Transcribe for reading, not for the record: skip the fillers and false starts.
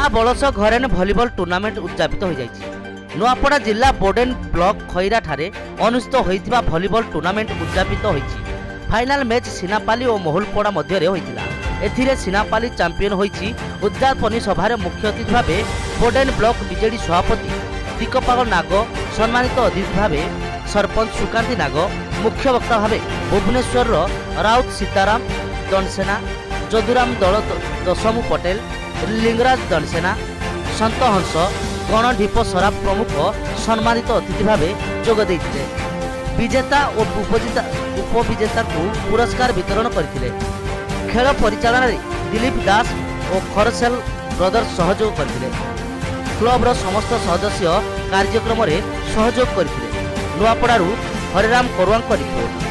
बलस घरेन volleyball tournament उद्यापित हो जाइछि। नुआपड़ा जिला बोडेन ब्लॉक खैरा ठारे अनुष्ठित होइतिबा भलीबल टूर्नामेंट उद्यापित होइछि। फाइनाल मैच सिनापाली और मोहुलपड़ा मध्य होइतिला। एथिरे सिनापाली चैंपियन होइछि। उद्यापनी सभारे मुख्य अतिथि भावे बोडेन ब्लॉक बीजेडी सभापति टिकपाल नाग, सम्मानित अतिथि भावे सरपंच सुकांती नाग, मुख्य वक्ता भावे भुवनेश्वर राउत सीताराम दणसेना, जदुराम दल दशमु पटेल, लिंगराज दणसेना, संत हंस, गणढीप सराफ प्रमुख सम्मानित अतिथि भावे जोग देइथिले। विजेता और उपविजेता को पुरस्कार वितरण करथिले। खेल परिचालन दिलीप दास और खरसेल ब्रदर्स सहयोग करथिले। क्लबर समस्त सदस्य कार्यक्रम में सहयोग करथिले। नुआपड़ारू हरिराम करुआंक रिपोर्ट।